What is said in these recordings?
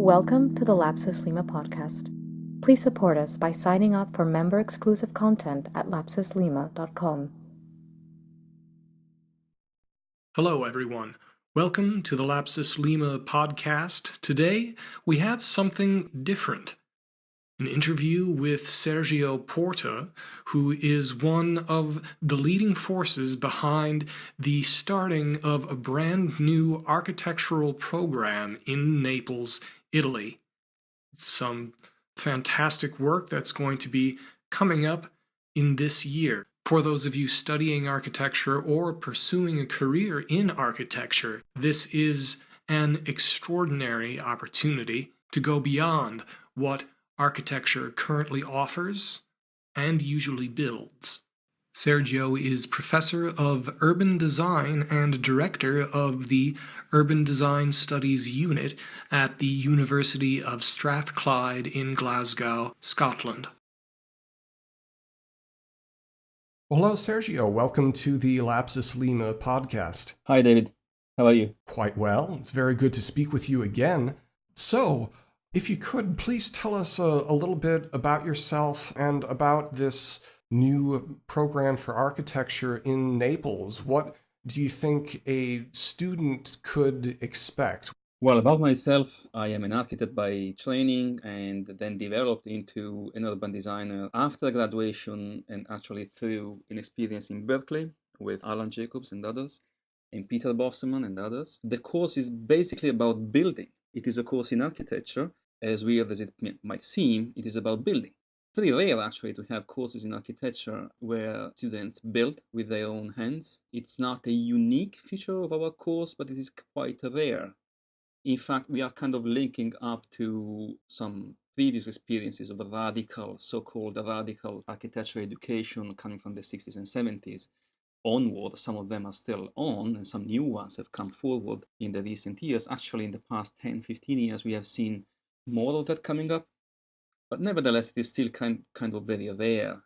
Welcome to the Lapsus Lima podcast. Please support us by signing up for member-exclusive content at lapsuslima.com. Hello, everyone. Welcome to the Lapsus Lima podcast. Today, we have something different. An interview with Sergio Porta, who is one of the leading forces behind the starting of a brand new architectural program in Naples, Italy. Some fantastic work that's going to be coming up in this year. For those of you studying architecture or pursuing a career in architecture, this is an extraordinary opportunity to go beyond what architecture currently offers and usually builds. Sergio is professor of urban design and director of the Urban Design Studies Unit at the University of Strathclyde in Glasgow, Scotland. Well, hello, Sergio. Welcome to the Lapsus Lima podcast. Hi, David. How are you? Quite well. It's very good to speak with you again. So, if you could, please tell us a little bit about yourself and about this new program for architecture in Naples. What do you think a student could expect? Well, about myself, I am an architect by training and then developed into an urban designer after graduation and actually through an experience in Berkeley with Alan Jacobs and others, and Peter Bosselman and others. The course is basically about building. It is a course in architecture. As weird as it might seem, it is about building. Very rare actually to have courses in architecture where students build with their own hands. It's not a unique feature of our course, but it is quite rare. In fact, we are kind of linking up to some previous experiences of a radical, so-called radical architectural education coming from the 60s and 70s onward. Some of them are still on, and some new ones have come forward in the recent years. Actually, in the past 10, 15 years, we have seen more of that coming up. But nevertheless, it is still kind of very rare.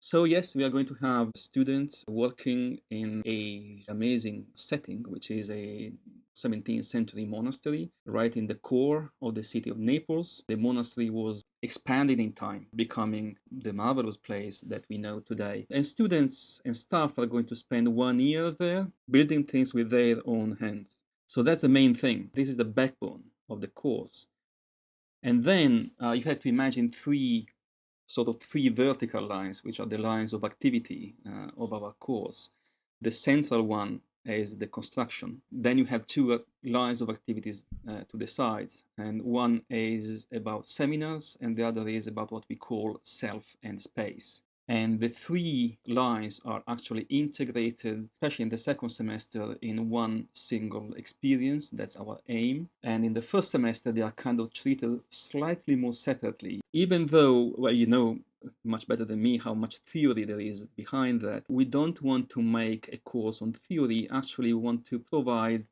So yes, we are going to have students working in an amazing setting, which is a 17th century monastery right in the core of the city of Naples. The monastery was expanded in time, becoming the marvelous place that we know today. And students and staff are going to spend 1 year there building things with their own hands. So that's the main thing. This is the backbone of the course. And then you have to imagine three vertical lines, which are the lines of activity of our course. The central one is the construction. Then you have two lines of activities to the sides, and one is about seminars, and the other is about what we call self and space. And the three lines are actually integrated, especially in the second semester, in one single experience. That's our aim. And in the first semester, they are kind of treated slightly more separately, even though, well, you know much better than me how much theory there is behind that. We don't want to make a course on theory. Actually, we want to provide,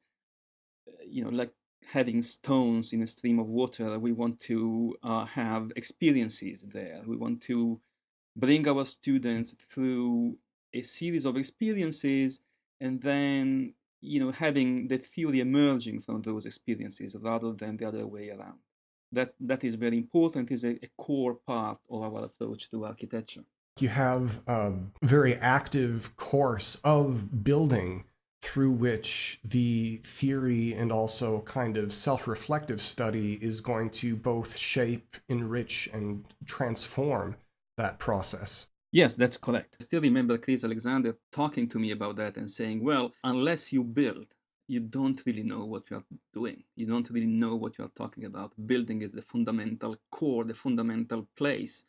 like having stones in a stream of water. We want to have experiences there. We want to bring our students through a series of experiences and then, having the theory emerging from those experiences rather than the other way around. That is very important, is a core part of our approach to architecture. You have a very active course of building through which the theory and also kind of self-reflective study is going to both shape, enrich, and transform that process. Yes, that's correct. I still remember Chris Alexander talking to me about that and saying, well, unless you build, you don't really know what you're doing. You don't really know what you're talking about. Building is the fundamental core, the fundamental place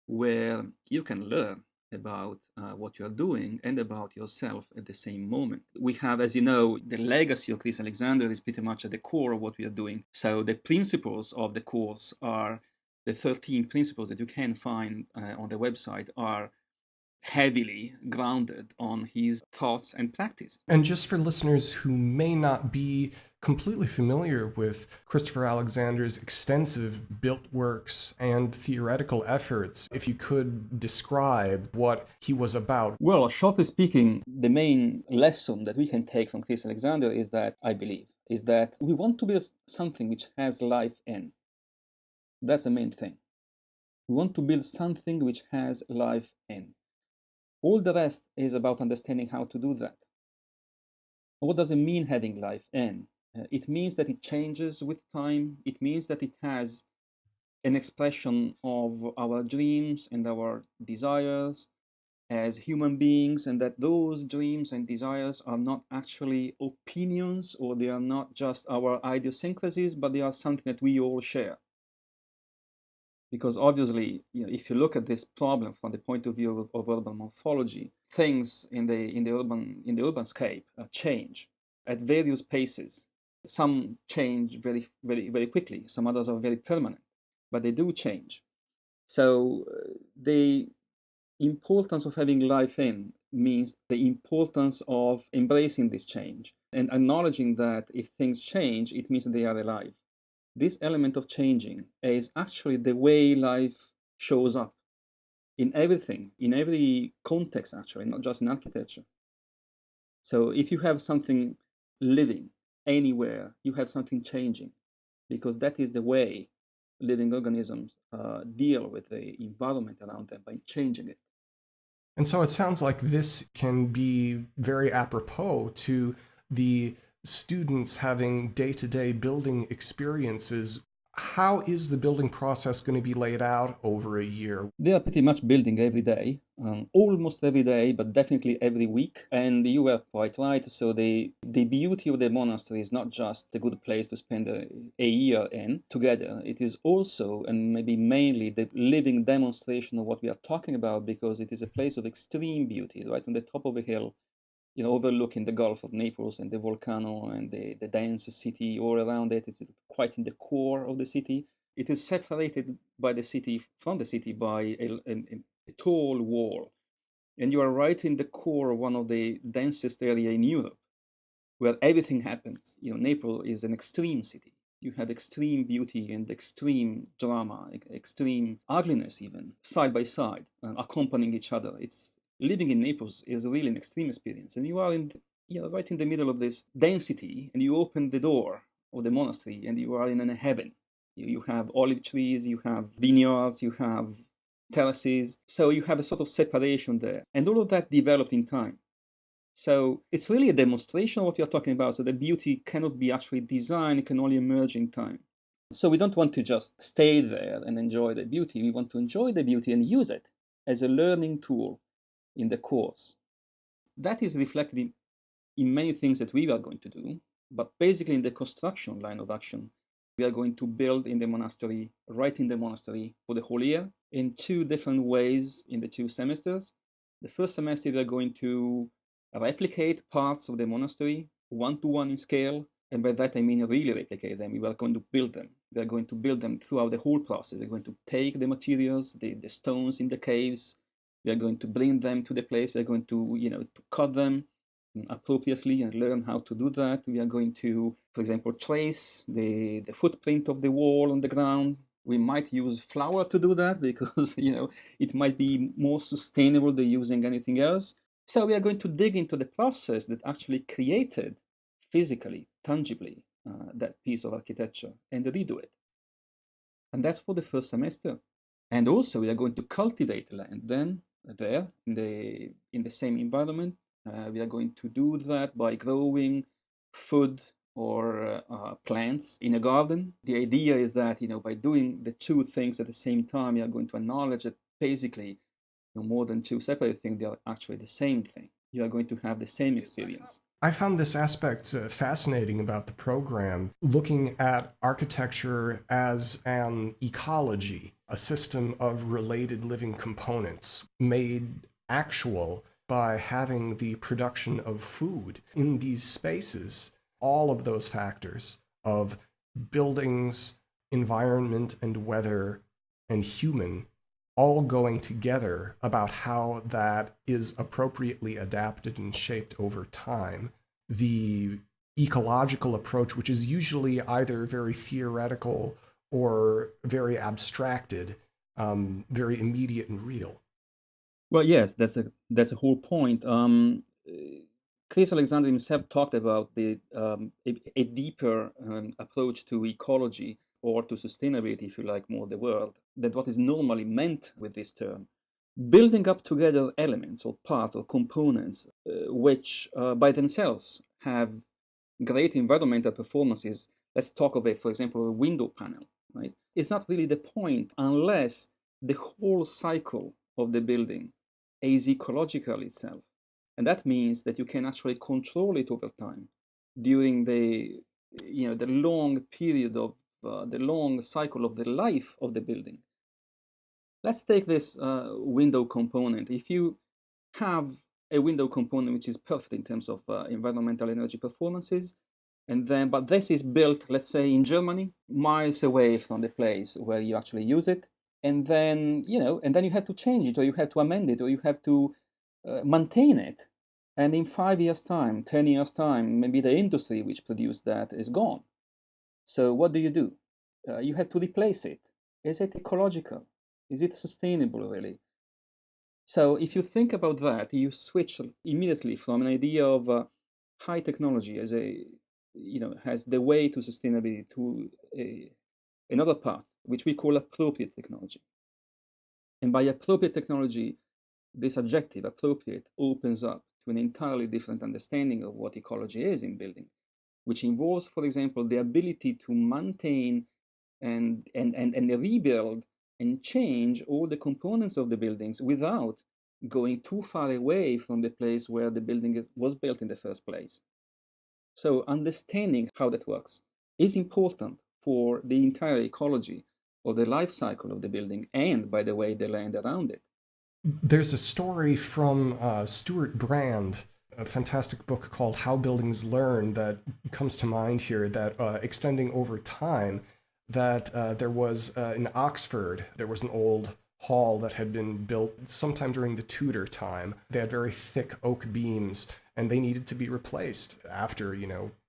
where you can learn about what you're doing and about yourself at the same moment. We have, as you know, the legacy of Chris Alexander is pretty much at the core of what we are doing. So the principles of the course are the 13 principles that you can find on the website are heavily grounded on his thoughts and practice. And just for listeners who may not be completely familiar with Christopher Alexander's extensive built works and theoretical efforts, if you could describe what he was about. Well, shortly speaking, the main lesson that we can take from Chris Alexander is that I believe. is that we want to build something which has life in. That's the main thing. We want to build something which has life in. All the rest is about understanding how to do that. What does it mean having life in? It means that it changes with time. It means that it has an expression of our dreams and our desires as human beings, and that those dreams and desires are not actually opinions, or they are not just our idiosyncrasies, but they are something that we all share. Because obviously, if you look at this problem from the point of view of urban morphology, things in the urban scape change at various paces. Some change very, very, very quickly. Some others are very permanent, but they do change. So the importance of having life in means the importance of embracing this change and acknowledging that if things change, it means that they are alive. This element of changing is actually the way life shows up in everything, in every context, actually, not just in architecture. So if you have something living anywhere, you have something changing, because that is the way living organisms deal with the environment around them, by changing it. And so it sounds like this can be very apropos to the students having day-to-day building experiences. How is the building process going to be laid out over a year? They are pretty much building every day, almost every day, but definitely every week. And you were quite right. So the beauty of the monastery is not just a good place to spend a year in together. It is also, and maybe mainly, the living demonstration of what we are talking about, because it is a place of extreme beauty, right on the top of a hill, overlooking the Gulf of Naples and the volcano and the dense city all around it. It's quite in the core of the city. It is separated from the city by a tall wall. And you are right in the core of one of the densest area in Europe, where everything happens. Naples is an extreme city. You have extreme beauty and extreme drama, extreme ugliness even, side by side, accompanying each other. Living in Naples is really an extreme experience, and you are right in the middle of this density, and you open the door of the monastery, and you are in a heaven. You have olive trees, you have vineyards, you have terraces, so you have a sort of separation there, and all of that developed in time. So it's really a demonstration of what you're talking about. So the beauty cannot be actually designed; it can only emerge in time. So we don't want to just stay there and enjoy the beauty. We want to enjoy the beauty and use it as a learning tool in the course. That is reflected in many things that we are going to do, but basically in the construction line of action, we are going to build in the monastery, right in the monastery for the whole year, in two different ways in the 2 semesters. The first semester, we are going to replicate parts of the monastery one-to-one in scale, and by that I mean really replicate them. We are going to build them. We are going to build them throughout the whole process. We're going to take the materials, the stones in the caves. We are going to bring them to the place. We are going to, to cut them appropriately and learn how to do that. We are going to, for example, trace the footprint of the wall on the ground. We might use flour to do that because, it might be more sustainable than using anything else. So we are going to dig into the process that actually created physically, tangibly, that piece of architecture and redo it. And that's for the first semester. And also we are going to cultivate land then there in the same environment. We are going to do that by growing food or plants in a garden. The idea is that, by doing the two things at the same time, you are going to acknowledge that basically, more than two separate things, they are actually the same thing. You are going to have the same experience. I found this aspect fascinating about the program, looking at architecture as an ecology, a system of related living components made actual by having the production of food in these spaces. All of those factors of buildings, environment and weather, and human all going together about how that is appropriately adapted and shaped over time. The ecological approach, which is usually either very theoretical or very abstracted, very immediate and real. Well, yes, that's a whole point. Chris Alexander himself talked about a deeper approach to ecology or to sustainability, if you like, more the world, than what is normally meant with this term. Building up together elements or parts or components which by themselves have great environmental performances. Let's talk of for example, a window panel, right? It's not really the point unless the whole cycle of the building is ecological itself. And that means that you can actually control it over time during the long period of the long cycle of the life of the building. Let's take this window component. If you have a window component which is perfect in terms of environmental energy performances, but this is built, let's say, in Germany, miles away from the place where you actually use it, and then you have to change it, or you have to amend it, or you have to maintain it. And in 5 years' time, 10 years' time, maybe the industry which produced that is gone. So what do? You have to replace it. Is it ecological? Is it sustainable, really? So if you think about that, you switch immediately from an idea of high technology as has the way to sustainability to another path, which we call appropriate technology. And by appropriate technology, this adjective, appropriate, opens up to an entirely different understanding of what ecology is in building, which involves, for example, the ability to maintain and rebuild and change all the components of the buildings without going too far away from the place where the building was built in the first place. So understanding how that works is important for the entire ecology or the life cycle of the building and, by the way, the land around it. There's a story from Stuart Brand, a fantastic book called How Buildings Learn, that comes to mind here, that extending over time, that there was in Oxford, there was an old hall that had been built sometime during the Tudor time. They had very thick oak beams, and they needed to be replaced after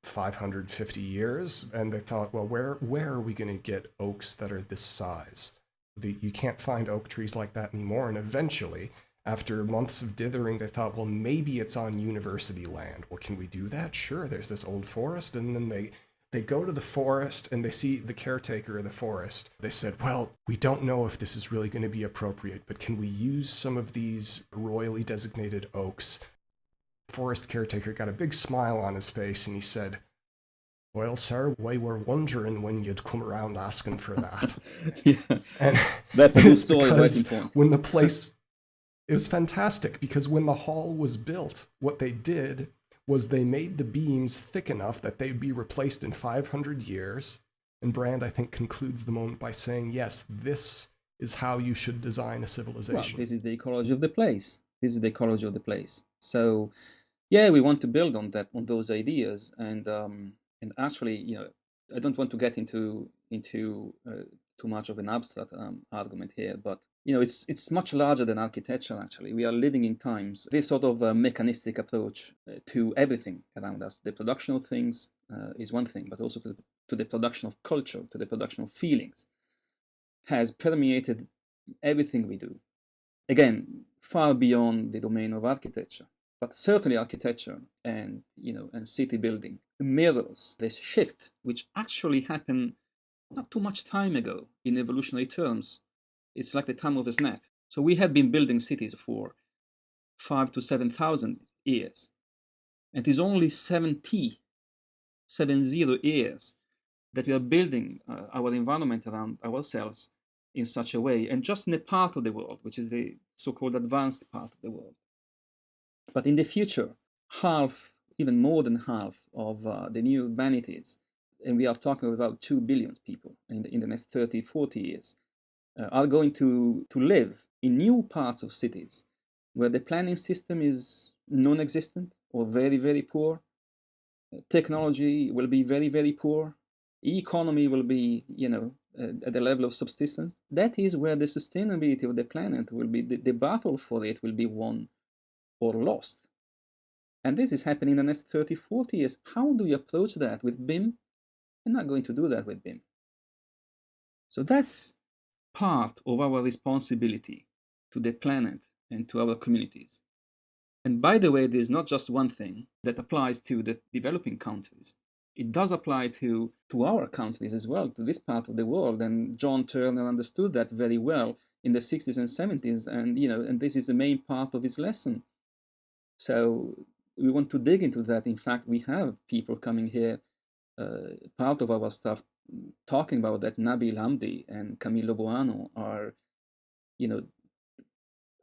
550 years. And they thought, well, where are we going to get oaks that are this size? You can't find oak trees like that anymore. And eventually, after months of dithering, they thought, well, maybe it's on university land. Well, can we do that? Sure, there's this old forest. And then they go to the forest and they see the caretaker of the forest. They said, well, we don't know if this is really going to be appropriate, but can we use some of these royally designated oaks? The forest caretaker got a big smile on his face and he said, well, sir, we were wondering when you'd come around asking for that. Yeah, and that's a good story. When the place, it was fantastic because when the hall was built, what they did was they made the beams thick enough that they'd be replaced in 500 years. And Brand, I think, concludes the moment by saying, yes, this is how you should design a civilization. Well, this is the ecology of the place. This is the ecology of the place. So, yeah, we want to build on those ideas, and actually, I don't want to get into too much of an abstract argument here, but it's much larger than architecture. Actually, we are living in times. This sort of mechanistic approach to everything around us, the production of things is one thing, but also to the production of culture, to the production of feelings, has permeated everything we do. Again, far beyond the domain of architecture. But certainly architecture and city building mirrors this shift, which actually happened not too much time ago in evolutionary terms. It's like the time of a snap. So we have been building cities for 5,000 to 7,000 years. And it is only 70 years that we are building our environment around ourselves in such a way, and just in a part of the world, which is the so-called advanced part of the world. But in the future, half, even more than half of the new humanities, and we are talking about 2 billion people in the next 30, 40 years, are going to live in new parts of cities where the planning system is non-existent or very, very poor. Technology will be very, very poor. Economy will be, at the level of subsistence. That is where the sustainability of the planet will be, the battle for it will be won or lost. And this is happening in the next 30, 40 years. How do you approach that with BIM? You're not going to do that with BIM. So that's part of our responsibility to the planet and to our communities. And by the way, there's not just one thing that applies to the developing countries. It does apply to our countries as well, to this part of the world. And John Turner understood that very well in the 60s and 70s. And, and this is the main part of his lesson. So we want to dig into that. In fact, we have people coming here, part of our staff, talking about that. Nabil Hamdi and Camillo Boano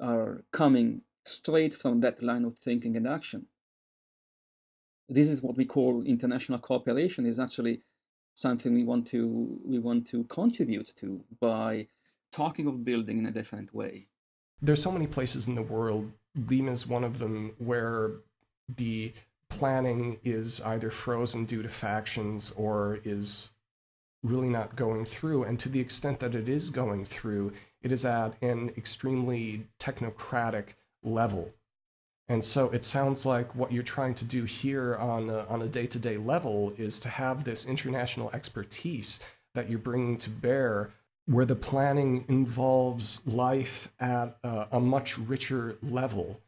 are coming straight from that line of thinking and action. This is what we call international cooperation. Is actually something we want to contribute to by talking of building in a different way. There's so many places in the world, Lima is one of them, where the planning is either frozen due to factions or is really not going through. And to the extent that it is going through, it is at an extremely technocratic level. And so it sounds like what you're trying to do here on a day-to-day level is to have this international expertise that you're bringing to bear, where the planning involves life at a much richer level.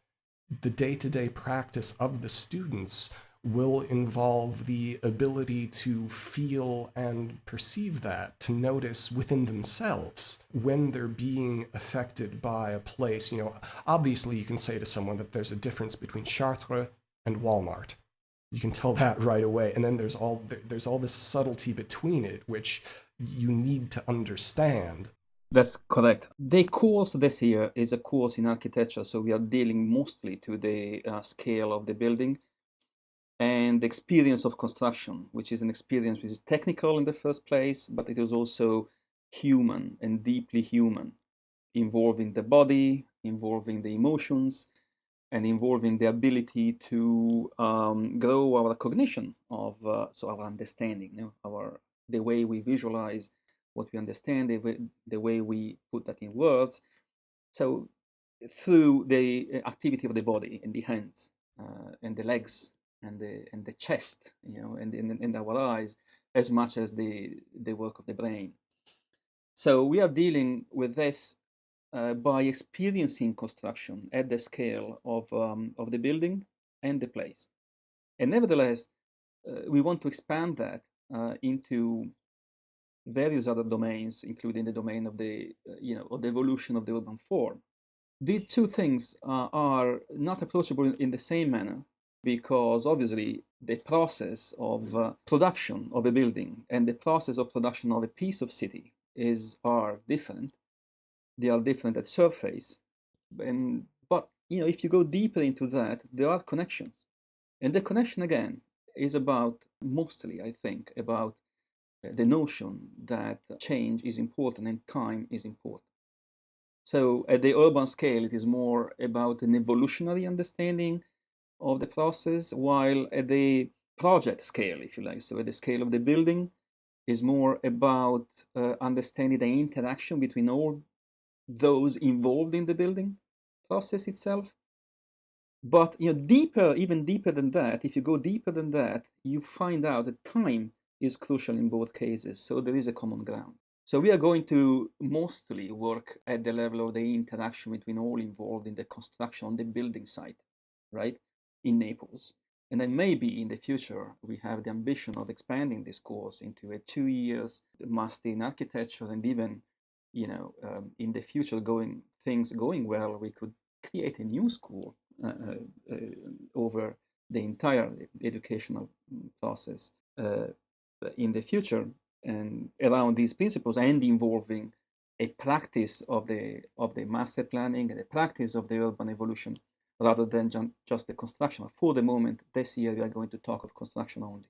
The day-to-day practice of the students will involve the ability to feel and perceive that, to notice within themselves when they're being affected by a place. Obviously you can say to someone that there's a difference between Chartres and Walmart. You can tell that right away. And then there's all this subtlety between it, which you need to understand. That's correct. The course this year is a course in architecture, so we are dealing mostly to the scale of the building and the experience of construction, which is an experience which is technical in the first place, but it is also human and deeply human, involving the body, involving the emotions, and involving the ability to grow our cognition of so our understanding, the way we visualize what we understand, the way we put that in words. So through the activity of the body and the hands and the legs and the chest, and our eyes, as much as the work of the brain. So we are dealing with this by experiencing construction at the scale of the building and the place. And nevertheless, we want to expand that into various other domains, including the domain of the of the evolution of the urban form. These two things are not approachable in the same manner, because obviously the process of production of a building and the process of production of a piece of city are different. They are different at surface, but if you go deeper into that, there are connections, and the connection again is mostly, I think, about the notion that change is important and time is important. So at the urban scale, it is more about an evolutionary understanding of the process, while at the project scale, if you like, so at the scale of the building, is more about understanding the interaction between all those involved in the building process itself. But even deeper than that, if you go deeper than that, you find out that time is crucial in both cases. So there is a common ground. So we are going to mostly work at the level of the interaction between all involved in the construction on the building site, right, in Naples. And then maybe in the future, we have the ambition of expanding this course into a 2 years master in architecture, and even, in the future, things going well, we could create a new school over the entire educational process in the future, and around these principles, and involving a practice of the master planning and a practice of the urban evolution, rather than just the construction. For the moment, this year, we are going to talk of construction only.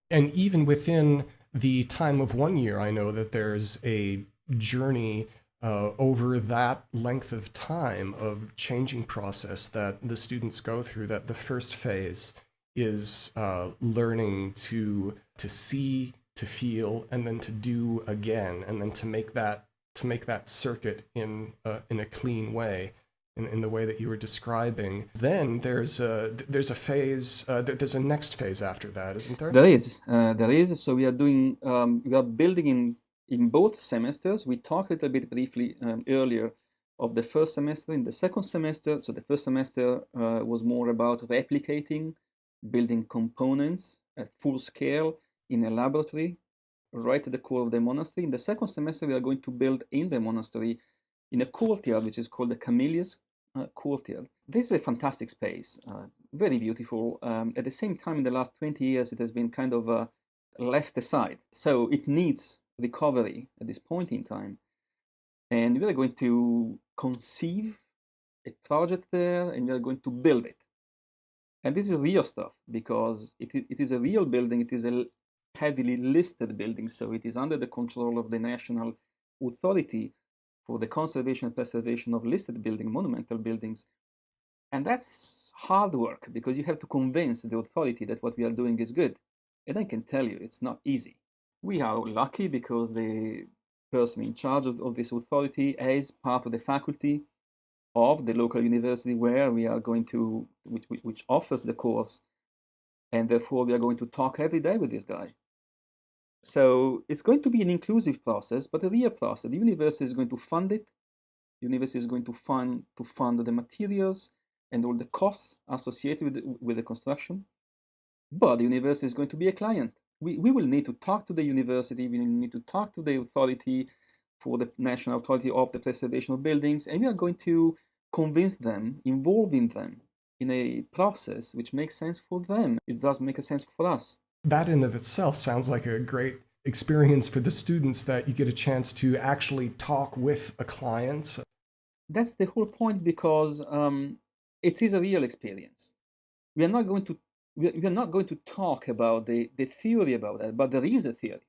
And even within the time of 1 year, I know that there's a journey over that length of time of changing process that the students go through, that the first phase is learning to see, to feel, and then to do again, and then to make that circuit in a clean way, in the way that you were describing. Then there's a phase, there's a next phase after that, isn't there? There is. So we are building in both semesters. We talked a little bit briefly earlier of the first semester. In the second semester, so the first semester was more about replicating, building components at full scale in a laboratory right at the core of the monastery. In the second semester, we are going to build in the monastery in a courtyard, which is called the Camellias courtyard. This is a fantastic space, very beautiful. At the same time, in the last 20 years, it has been kind of left aside. So it needs recovery at this point in time. And we are going to conceive a project there, and we are going to build it. And this is real stuff, because it is a real building. It is a heavily listed building, so it is under the control of the National Authority for the Conservation and Preservation of Listed Building, Monumental Buildings. And that's hard work, because you have to convince the authority that what we are doing is good. And I can tell you, it's not easy. We are lucky because the person in charge of this authority is part of the faculty of the local university where we are going to, which offers the course, and therefore we are going to talk every day with this guy. So it's going to be an inclusive process, but a real process. The university is going to fund it. The university is going to fund the materials and all the costs associated with the construction. But the university is going to be a client. We will need to talk to the university. We need to talk to the authority for the National Authority of the Preservation of Buildings, and we are going to convince them, involving them in a process which makes sense for them. It does make a sense for us. That in of itself sounds like a great experience for the students, that you get a chance to actually talk with a client. That's the whole point, because it is a real experience. We are not going to talk about the theory about that, but there is a theory.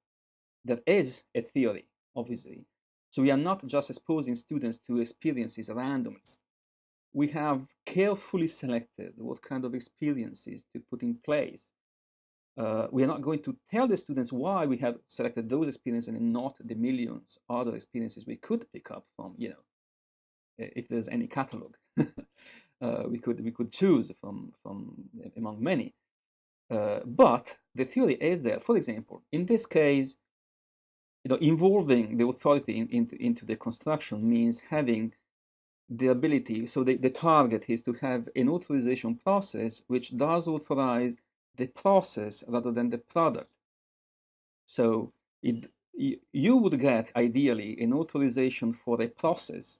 There is a theory, obviously. So we are not just exposing students to experiences randomly. We have carefully selected what kind of experiences to put in place. We are not going to tell the students why we have selected those experiences and not the millions other experiences we could pick up from, if there's any catalog. we could choose from among many. But the theory is there. For example, in this case, involving the authority into the construction means having the ability. So the target is to have an authorization process which does authorize the process rather than the product. So you would get ideally an authorization for a process,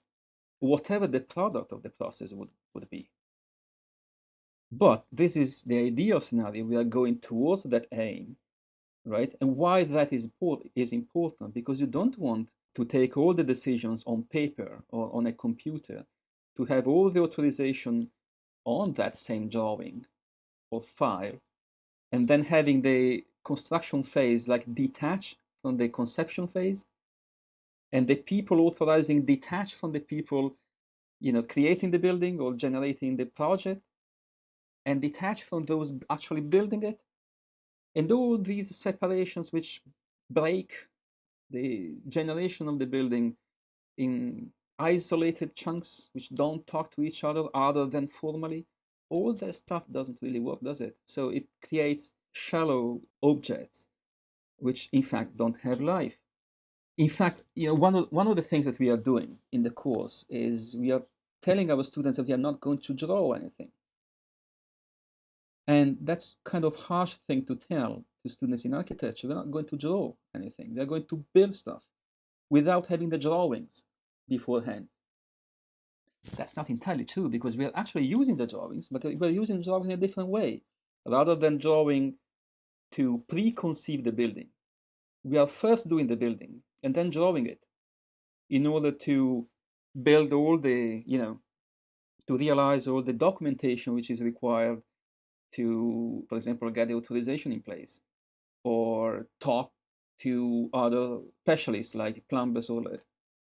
whatever the product of the process would be. But this is the ideal scenario. We are going towards that aim, right? And why that is important, because you don't want to take all the decisions on paper or on a computer, to have all the authorization on that same drawing or file, and then having the construction phase like detached from the conception phase, and the people authorizing detached from the people, creating the building or generating the project, and detached from those actually building it. And all these separations which break the generation of the building in isolated chunks which don't talk to each other than formally, all that stuff doesn't really work, does it? So it creates shallow objects which in fact don't have life. In fact, one of the things that we are doing in the course is we are telling our students that we are not going to draw anything. And that's kind of harsh thing to tell to students in architecture. We're not going to draw anything. They're going to build stuff without having the drawings beforehand. That's not entirely true, because we are actually using the drawings, but we're using drawings in a different way. Rather than drawing to preconceive the building, we are first doing the building and then drawing it in order to build all the, to realize all the documentation which is required to, for example, get the authorization in place, or talk to other specialists like plumbers or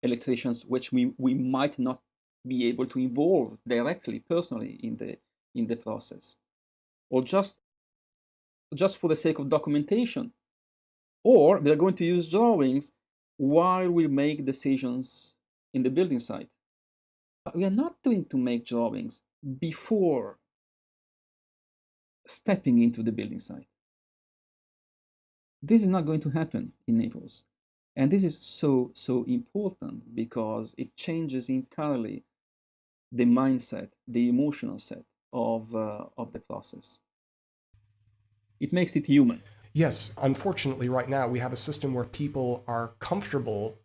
electricians, which we might not be able to involve directly, personally in the process, or just for the sake of documentation. Or they're going to use drawings while we make decisions in the building site. We are not doing to make drawings before stepping into the building site. This is not going to happen in Naples. And this is so important because it changes entirely the mindset, the emotional set of the process. It makes it human. Yes, unfortunately, right now we have a system where people are comfortable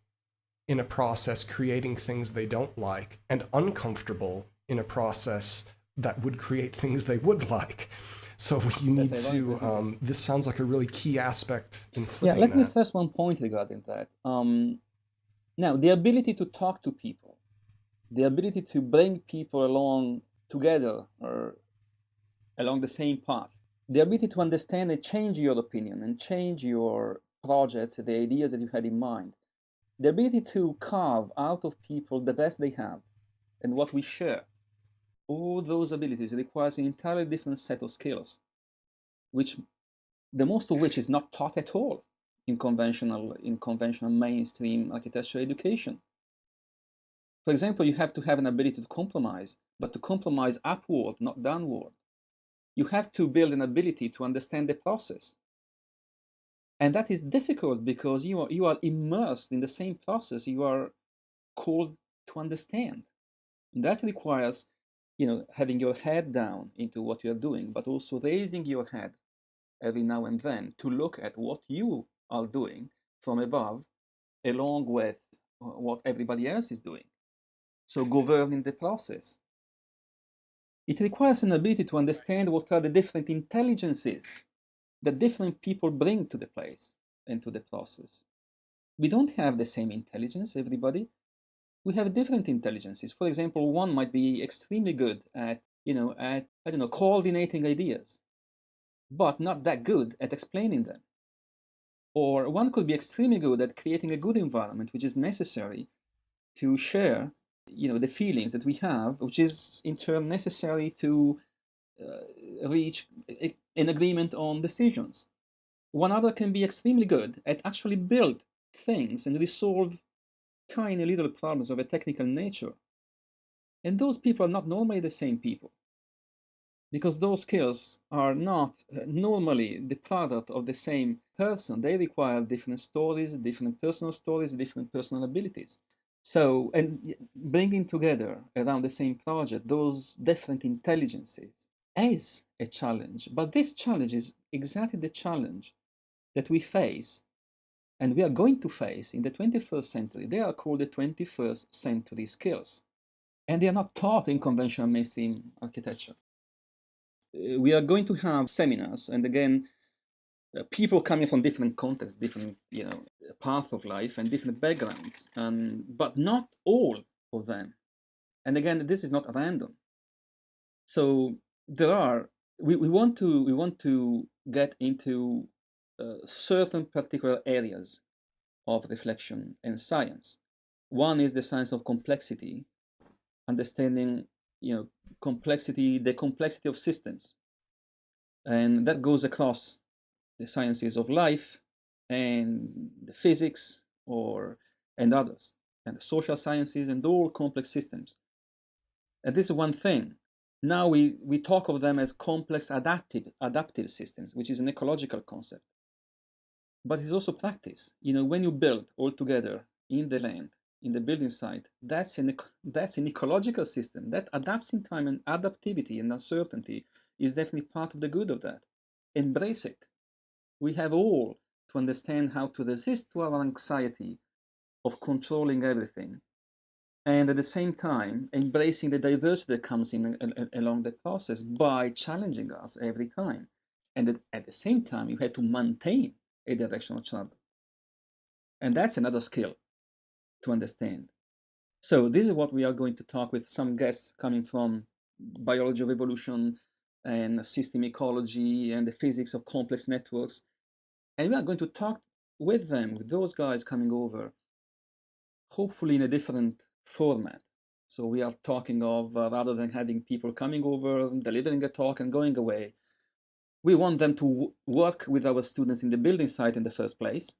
in a process creating things they don't like and uncomfortable in a process that would create things they would like. So you need to, this sounds like a really key aspect in flipping let me that. stress one point regarding that. Now, the ability to talk to people, the ability to bring people along together or along the same path, the ability to understand and change your opinion and change your projects, the ideas that you had in mind, the ability to carve out of people the best they have and what we share, all those abilities requires an entirely different set of skills, which the most of which is not taught at all in conventional mainstream architectural education. For example, you have to have an ability to compromise, but to compromise upward, not downward. You have to build an ability to understand the process. And that is difficult because you are immersed in the same process you are called to understand. And that requires, having your head down into what you're doing, but also raising your head every now and then to look at what you are doing from above, along with what everybody else is doing. So governing the process. It requires an ability to understand what are the different intelligences that different people bring to the place and to the process. We don't have the same intelligence, everybody. We have different intelligences. For example, one might be extremely good at, coordinating ideas, but not that good at explaining them. Or one could be extremely good at creating a good environment, which is necessary to share, the feelings that we have, which is in turn necessary to reach an agreement on decisions. One other can be extremely good at actually build things and resolve tiny little problems of a technical nature. And those people are not normally the same people, because those skills are not normally the product of the same person. They require different stories, different personal abilities. So, and bringing together around the same project those different intelligences is a challenge. But this challenge is exactly the challenge that we face and we are going to face in the 21st century. They are called the 21st century skills. And they are not taught in conventional mainstream architecture. We are going to have seminars, and again, people coming from different contexts, different path of life, and different backgrounds, but not all of them. And again, this is not random. So we want to get into certain particular areas of reflection and science. One is the science of complexity, understanding the complexity of systems, and that goes across the sciences of life and the physics and others, and the social sciences and all complex systems. And this is one thing. Now we talk of them as complex adaptive systems, which is an ecological concept. But it's also practice. When you build all together in the land, in the building site, that's an ecological system that adapts in time, and adaptivity and uncertainty is definitely part of the good of that. Embrace it. We have all to understand how to resist to our anxiety of controlling everything, and at the same time embracing the diversity that comes in along the process by challenging us every time. And at the same time, you have to maintain a direction of travel. And that's another skill to understand. So this is what we are going to talk with some guests coming from biology of evolution and system ecology and the physics of complex networks. And we are going to talk with them, with those guys coming over, hopefully in a different format. So we are talking of, rather than having people coming over, delivering a talk and going away, we want them to work with our students in the building site in the first place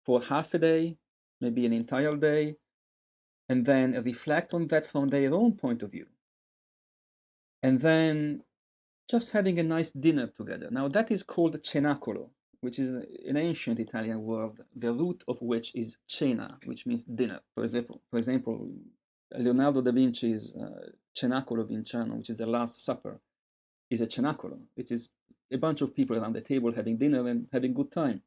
for half a day, maybe an entire day, and then reflect on that from their own point of view. And then just having a nice dinner together. Now that is called cenacolo. which is an ancient Italian word, the root of which is cena, which means dinner. For example, Leonardo da Vinci's Cenacolo Vinciano, which is the Last Supper, is a cenacolo, which is a bunch of people around the table having dinner and having good time.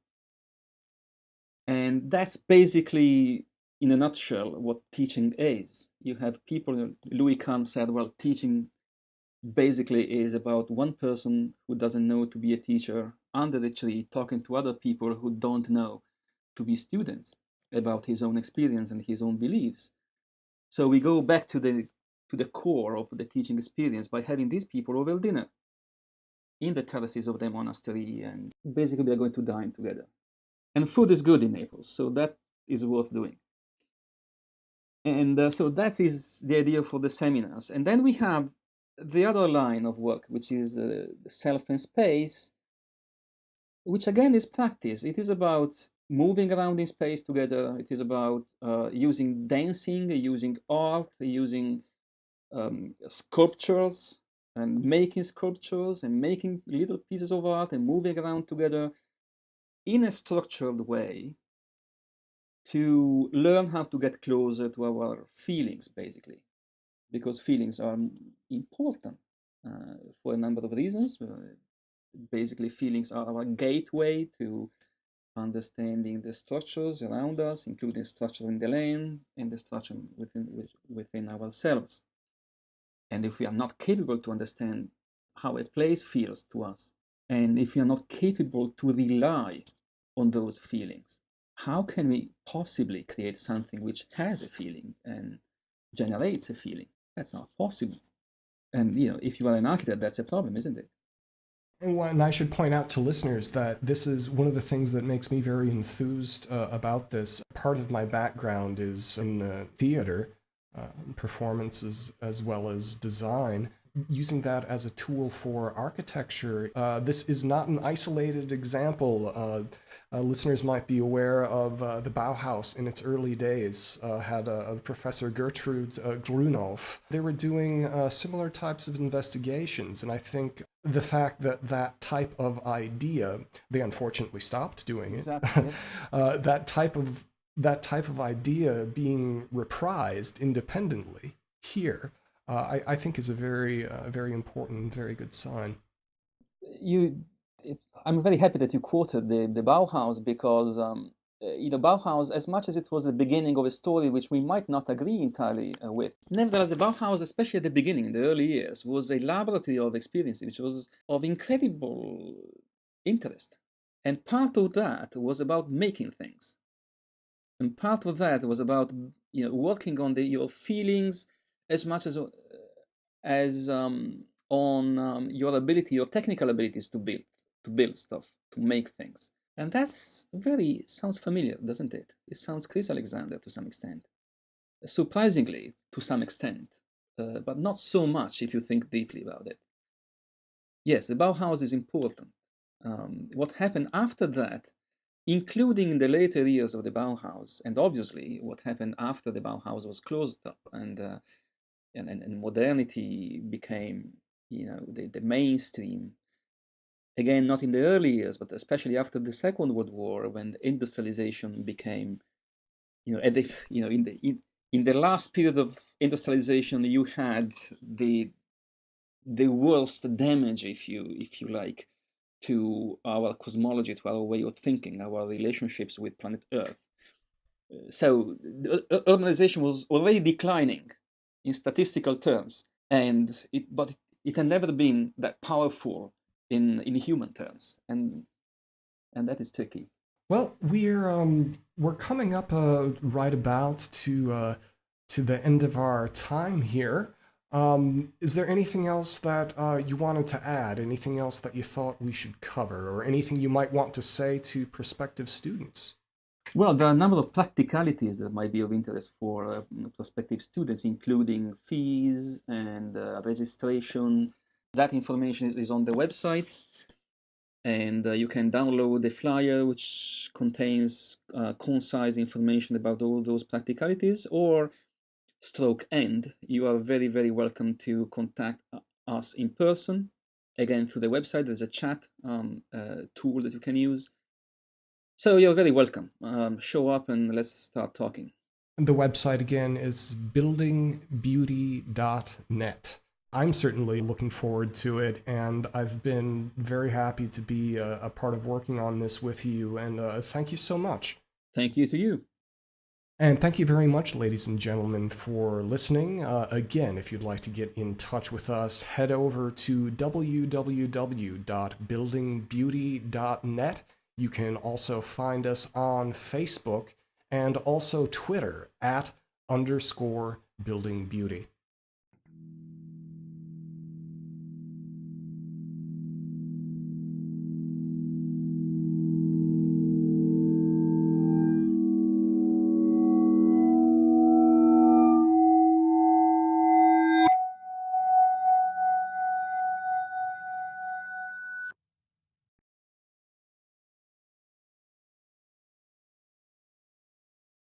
And that's basically, in a nutshell, what teaching is. You have people, Louis Kahn said, well, teaching basically is about one person who doesn't know to be a teacher under the tree talking to other people who don't know to be students about his own experience and his own beliefs. So we go back to the core of the teaching experience by having these people over dinner in the terraces of the monastery, and basically we are going to dine together. And food is good in Naples, so that is worth doing. And so that is the idea for the seminars. And then we have the other line of work, which is self and space, which again is practice. It is about moving around in space together. It is about using dancing, using art, using sculptures, and making sculptures and making little pieces of art and moving around together in a structured way to learn how to get closer to our feelings, basically, because feelings are important for a number of reasons. Basically, feelings are our gateway to understanding the structures around us, including structure in the land and the structure within ourselves. And if we are not capable to understand how a place feels to us, and if we are not capable to rely on those feelings, how can we possibly create something which has a feeling and generates a feeling? That's not possible. And if you are an architect, that's a problem, isn't it? And I should point out to listeners that this is one of the things that makes me very enthused about this. Part of my background is in theater, performances as well as design. Using that as a tool for architecture, this is not an isolated example. Listeners might be aware of the Bauhaus in its early days, had Professor Gertrude Grunhoff. They were doing similar types of investigations, and I think the fact that that type of idea, they unfortunately stopped doing it, Exactly. that type of idea being reprised independently here, I think is a very important, very good sign. I'm very happy that you quoted the Bauhaus, because Bauhaus, as much as it was the beginning of a story which we might not agree entirely with, nevertheless, the Bauhaus, especially at the beginning, in the early years, was a laboratory of experience which was of incredible interest. And part of that was about making things. And part of that was about working on your feelings as much as on your ability, your technical abilities to build stuff, to make things. And that's sounds familiar, doesn't it? It sounds Chris Alexander to some extent. Surprisingly, to some extent, but not so much if you think deeply about it. Yes, the Bauhaus is important. What happened after that, including in the later years of the Bauhaus, and obviously what happened after the Bauhaus was closed up and modernity became, the mainstream. Again, not in the early years, but especially after the Second World War, when industrialization became, in the last period of industrialization, you had the worst damage, if you like, to our cosmology, to our way of thinking, our relationships with planet Earth. So urbanization was already declining in statistical terms, but it had never been that powerful in human terms, and that is tricky. Well, we're coming up right about to the end of our time here. Is there anything else that you wanted to add? Anything else that you thought we should cover, or anything you might want to say to prospective students? Well, there are a number of practicalities that might be of interest for prospective students, including fees and registration. That information is on the website, and you can download the flyer, which contains concise information about all those practicalities, or stroke end, you are very, very welcome to contact us in person. Again, through the website, there's a chat tool that you can use. So you're very welcome. Show up and let's start talking. The website again is BuildingBeauty.net. I'm certainly looking forward to it, and I've been very happy to be a part of working on this with you, and thank you so much. Thank you to you. And thank you very much, ladies and gentlemen, for listening. Again, if you'd like to get in touch with us, head over to www.buildingbeauty.net. You can also find us on Facebook and also Twitter @_BuildingBeauty.